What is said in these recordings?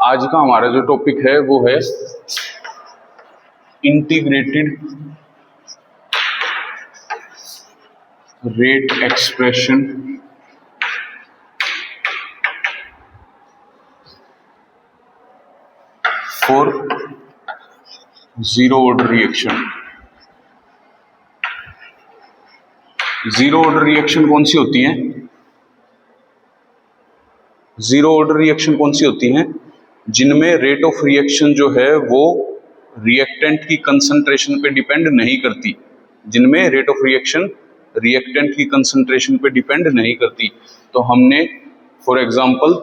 आज का हमारा जो टॉपिक है वो है integrated rate expression for zero order reaction. Zero order reaction कौन सी होती है? जीरो ऑर्डर रिएक्शन कौन सी होती हैं? जिनमें रेट ऑफ रिएक्शन जो है वो रिएक्टेंट की कंसंट्रेशन पे डिपेंड नहीं करती। जिनमें रेट ऑफ रिएक्शन रिएक्टेंट की कंसंट्रेशन पे डिपेंड नहीं करती। तो हमने फॉर एग्जांपल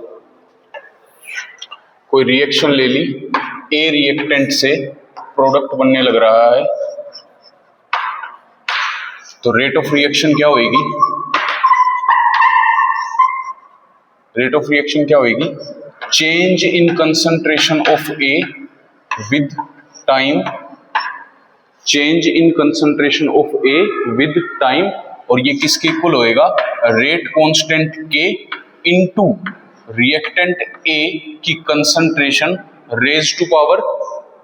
कोई रिएक्शन ले ली, ए रिएक्टेंट से प्रोडक्ट बनने लग रहा है, तो रेट ऑफ रिएक्शन क्या होगी? रेट ऑफ रिएक्शन क्या होगी? Change in concentration of A with time, change in concentration of A with time, और ये किसके इक्वल होएगा? रेट कांस्टेंट के इनटू रिएक्टेंट ए की concentration raise to power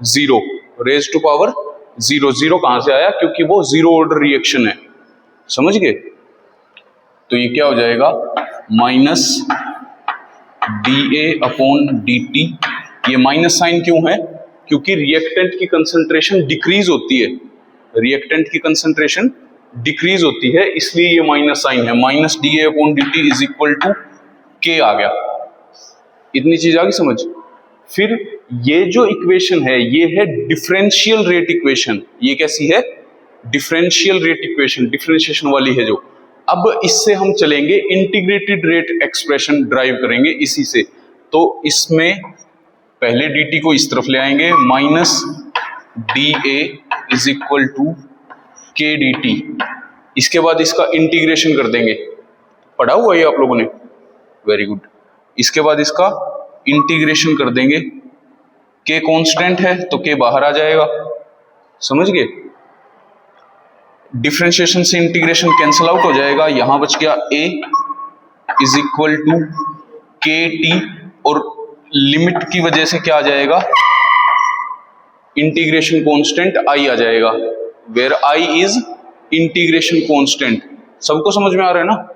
zero. Raise to power zero. Zero कहां से आया? क्योंकि वो जीरो ऑर्डर रिएक्शन है, समझ गए? तो ये क्या हो जाएगा? Minus D A upon D T. ये माइनस साइन क्यों है? क्योंकि रिएक्टेंट की कंसंट्रेशन डिक्रीज होती है, रिएक्टेंट की कंसंट्रेशन डिक्रीज होती है, इसलिए ये माइनस साइन है। Minus D A upon D T is equal to K आ गया। इतनी चीज आ गई समझ? फिर ये जो इक्वेशन है ये है डिफरेंशियल रेट इक्वेशन। ये कैसी है? डिफरेंशियल रेट इक्वेशन, डिफरेंशिएशन वाली है जो। अब इससे हम चलेंगे इंटीग्रेटेड रेट एक्सप्रेशन ड्राइव करेंगे इसी से। तो इसमें पहले dt को इस तरफ ले आएंगे, minus D A is equal to K D T. इसके बाद इसका इंटीग्रेशन कर देंगे। पढ़ा हुआ है आप लोगों ने? Very good. इसके बाद इसका इंटीग्रेशन कर देंगे। के कांस्टेंट है तो के बाहर आ जाएगा, समझ गए? डिफरेंशिएशन से इंटीग्रेशन कैंसिल आउट हो जाएगा, यहां बच गया a is equal to K T, और लिमिट की वजह से क्या आ जाएगा? इंटीग्रेशन कांस्टेंट i आ जाएगा, where i is integration constant. सबको समझ में आ रहा है ना?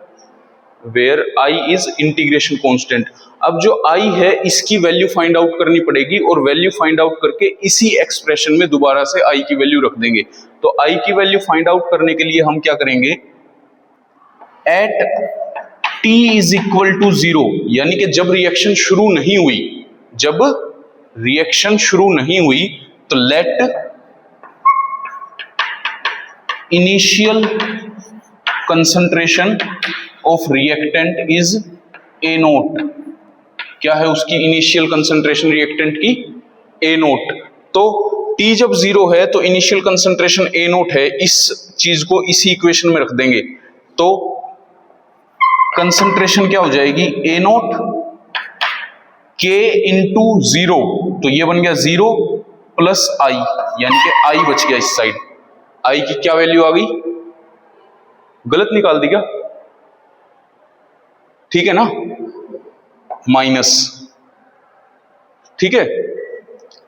Where i is integration constant. अब जो i है इसकी वैल्यू फाइंड आउट करनी पड़ेगी, और वैल्यू फाइंड आउट करके इसी एक्सप्रेशन में दोबारा से i की वैल्यू रख देंगे। तो i की वैल्यू फाइंड आउट करने के लिए हम क्या करेंगे? At t is equal to zero, यानी कि जब रिएक्शन शुरू नहीं हुई, जब रिएक्शन शुरू नहीं हुई, तो let initial concentration of reactant is A nought. क्या है उसकी इनिशियल कंसंट्रेशन रिएक्टेंट की? A nought. तो T जब जीरो है तो इनिशियल कंसंट्रेशन ए नोट है, इस चीज को इसी इक्वेशन में रख देंगे। तो कंसंट्रेशन क्या हो जाएगी? ए नोट के इंटू जीरो, तो ये बन गया जीरो प्लस आई, यानी कि आई बच गया इस साइड। आई की क्या वैल्यू आ गई? गलत निकाल दी क्या? ठीक है ना? माइनस। ठीक है।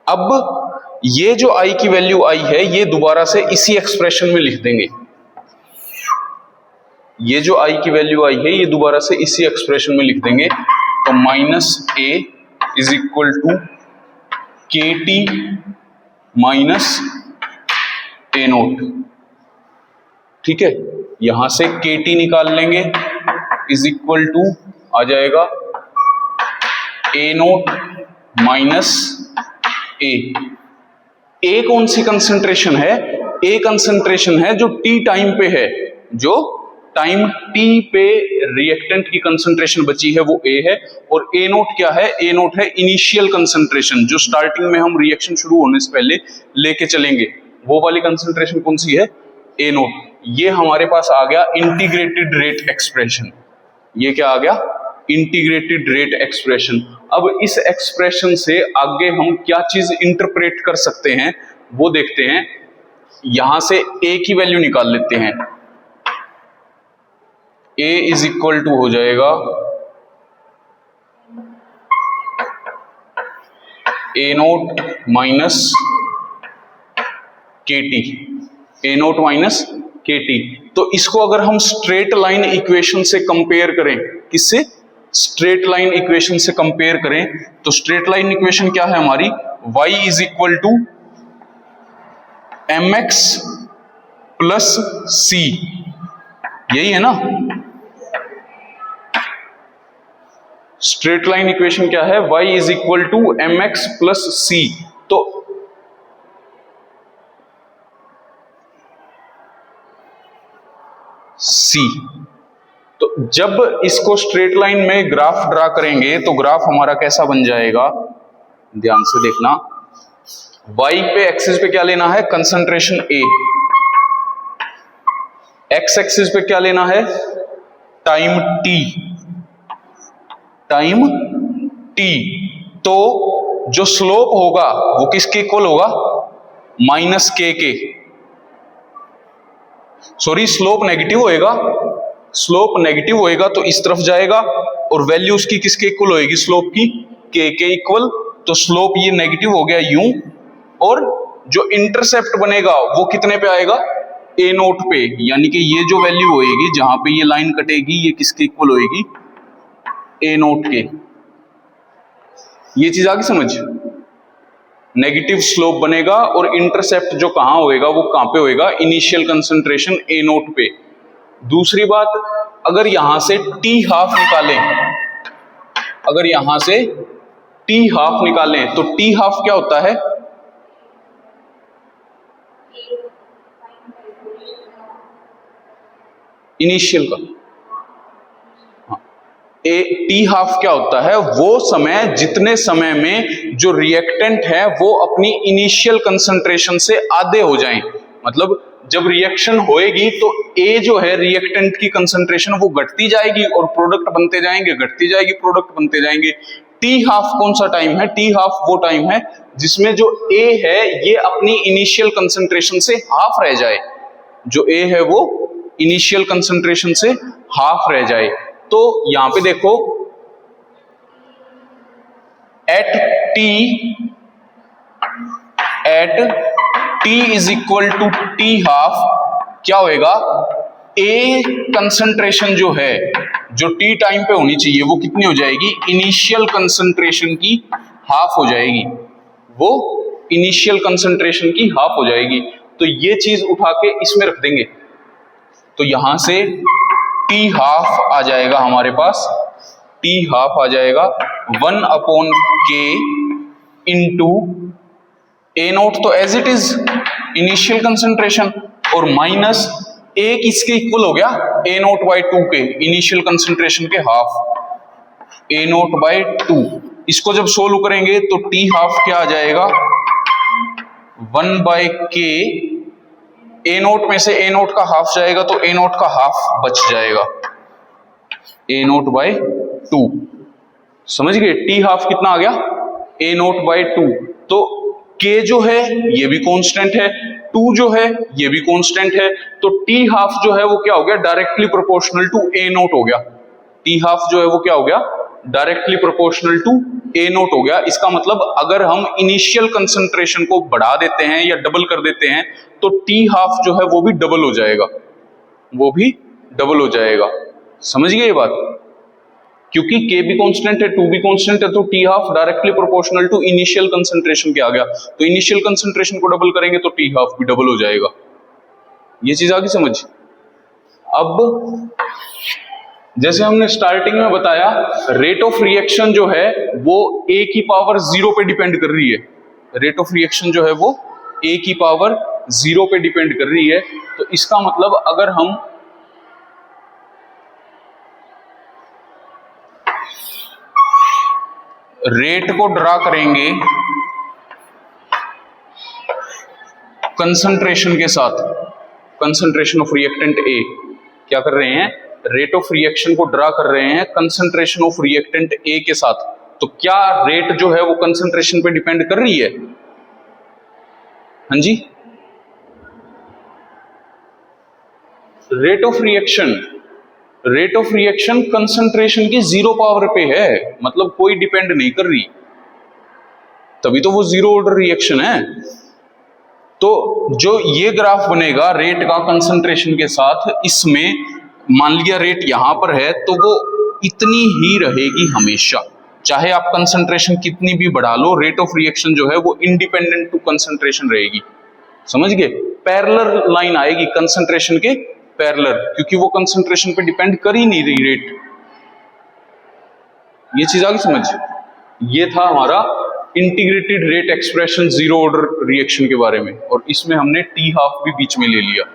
अब ये जो i की वैल्यू आई है ये दोबारा से इसी एक्सप्रेशन में लिख देंगे। ये जो i की वैल्यू आई है ये दोबारा से इसी एक्सप्रेशन में लिख देंगे। तो minus a is equal to K T minus A nought. ठीक है, यहां से के टी निकाल लेंगे, इज इक्वल टू आ जाएगा ए नोट माइनस ए। ए कौन सी कंसंट्रेशन है? ए कंसंट्रेशन है जो टी टाइम पे है, जो टाइम टी पे रिएक्टेंट की कंसंट्रेशन बची है वो ए है। और ए नोट क्या है? ए नोट है इनिशियल कंसंट्रेशन, जो स्टार्टिंग में हम रिएक्शन शुरू होने से पहले लेके चलेंगे, वो वाली कंसंट्रेशन कौन सी है? ए नोट। ये हमारे पास आ गया इंटीग्रेटेड रेट एक्सप्रेशन। ये क्या आ गया? Integrated rate expression. अब इस एक्सप्रेशन से आगे हम क्या चीज इंटरप्रेट कर सकते हैं वो देखते हैं। यहां से a की वैल्यू निकाल लेते हैं। a इज इक्वल टू हो जाएगा a naught minus k t, a naught minus k t. तो इसको अगर हम स्ट्रेट लाइन इक्वेशन से कंपेयर करें, किससे? स्ट्रेट लाइन इक्वेशन से कंपेयर करें, तो स्ट्रेट लाइन इक्वेशन क्या है हमारी? y is equal to m x plus c, यही है ना? स्ट्रेट लाइन इक्वेशन क्या है? y is equal to m x plus c. तो सी, तो जब इसको स्ट्रेट लाइन में ग्राफ ड्रा करेंगे तो ग्राफ हमारा कैसा बन जाएगा? ध्यान से देखना, y पे एक्सिस पे क्या लेना है? कंसंट्रेशन A, x एक्सिस पे क्या लेना है? Time t, time t। तो जो स्लोप होगा वो किसके इक्वल होगा? माइनस के के। सॉरी, स्लोप नेगेटिव होएगा, स्लोप नेगेटिव होएगा तो इस तरफ जाएगा, और वैल्यू उसकी किसके इक्वल होएगी? स्लोप की के इक्वल। तो स्लोप ये नेगेटिव हो गया यूं, और जो इंटरसेप्ट बनेगा वो कितने पे आएगा? ए नोट पे। यानी कि ये जो वैल्यू होएगी जहां पे ये लाइन कटेगी, ये किसके इक्वल होएगी? ए नोट के। ये चीज आगे समझ? नेगेटिव स्लोप बनेगा और इंटरसेप्ट जो कहां होएगा वो कहां पे होएगा? इनिशियल कंसंट्रेशन ए नोट पे। दूसरी बात, अगर यहां से टी हाफ निकालें, अगर यहां से टी हाफ निकालें तो टी हाफ क्या होता है? इनिशियल का टी हाफ क्या होता है? वो समय, जितने समय में जो रिएक्टेंट है वो अपनी इनिशियल कंसंट्रेशन से आधे हो जाएं। मतलब जब रिएक्शन होएगी तो ए जो है रिएक्टेंट की कंसंट्रेशन वो घटती जाएगी और प्रोडक्ट बनते जाएंगे, घटती जाएगी, प्रोडक्ट बनते जाएंगे। टी हाफ कौन सा टाइम है? टी हाफ वो टाइम है जिसमें जो ए है ये अपनी इनिशियल कंसंट्रेशन से हाफ रह जाए, जो ए है वो इनिशियल कंसंट्रेशन से हाफ रह जाए। तो यहां पे देखो, at T is equal to T half क्या होएगा? ए कंसंट्रेशन जो है, जो टी टाइम पे होनी चाहिए वो कितनी हो जाएगी? इनिशियल कंसंट्रेशन की हाफ हो जाएगी, वो इनिशियल कंसंट्रेशन की हाफ हो जाएगी। तो ये चीज उठा के इसमें रख देंगे, तो यहां से टी हाफ आ जाएगा हमारे पास, टी हाफ आ जाएगा 1/k इंटू ए नोट, तो as it is initial concentration, और माइनस ए किसके इक्वल हो गया? ए नोट बाई 2 के, इनिशियल कंसंट्रेशन के हाफ, ए नोट बाई 2। इसको जब सोल्व करेंगे तो टी हाफ क्या आ जाएगा? 1/k, ए नोट में से ए नोट का हाफ जाएगा तो ए नोट का हाफ बच जाएगा, ए नोट बाई 2। समझ गए? टी हाफ कितना आ गया? A nought by 2। तो के जो है ये भी कांस्टेंट है, 2 जो है ये भी कांस्टेंट है, तो टी हाफ जो है वो क्या हो गया? Directly proportional to A nought हो गया। टी हाफ जो है वो क्या हो गया? Directly proportional to A nought हो गया। इसका मतलब अगर हम इनिशियल कंसंट्रेशन को बढ़ा देते हैं या डबल कर देते हैं तो टी हाफ जो है वो भी डबल हो जाएगा, वो भी डबल हो जाएगा। समझ गए ये बात? क्योंकि के भी कांस्टेंट है, 2 भी कांस्टेंट है, तो T half directly proportional to initial concentration के आ गया। तो इनिशियल कंसंट्रेशन को डबल करेंगे तो टी हाफ भी डबल हो जाएगा। ये चीज आगे समझ? अब जैसे हमने स्टार्टिंग में बताया, रेट ऑफ रिएक्शन जो है वो ए की पावर 0 पे डिपेंड कर रही है। रेट ऑफ रिएक्शन जो है वो ए की पावर 0 पे डिपेंड कर रही है। तो इसका मतलब अगर हम रेट को ड्रा करेंगे कंसंट्रेशन के साथ, कंसंट्रेशन ऑफ रिएक्टेंट ए, क्या कर रहे हैं? रेट ऑफ रिएक्शन को ड्रा कर रहे हैं कंसंट्रेशन ऑफ रिएक्टेंट ए के साथ। तो क्या रेट जो है वो कंसंट्रेशन पे डिपेंड कर रही है? हाँ जी, रेट ऑफ रिएक्शन कंसंट्रेशन की 0 पावर पे है, मतलब कोई डिपेंड नहीं कर रही। तभी तो वो जीरो ऑर्डर रिएक्शन है। तो जो ये ग्राफ बनेगा रेट का कंसंट्रेशन के साथ, इसमें मान लिया रेट यहां पर है तो वो इतनी ही रहेगी हमेशा, चाहे आप कंसंट्रेशन कितनी भी बढ़ा लो, रेट ऑफ रिएक्शन जो है वो इंडिपेंडेंट टू कंसंट्रेशन रहेगी। समझ गए? पैरेलल लाइन आएगी कंसंट्रेशन के पैरेलल, क्योंकि वो कंसंट्रेशन पे डिपेंड कर ही नहीं रही रेट। ये चीज आगे समझ। ये था हमारा integrated rate expression zero order reaction के बारे में, और इसमें हमने टी हाफ भी बीच में ले लिया।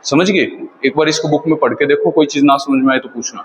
समझ गए? एक बार इसको बुक में पढ़ के देखो, कोई चीज ना समझ में आए तो पूछना।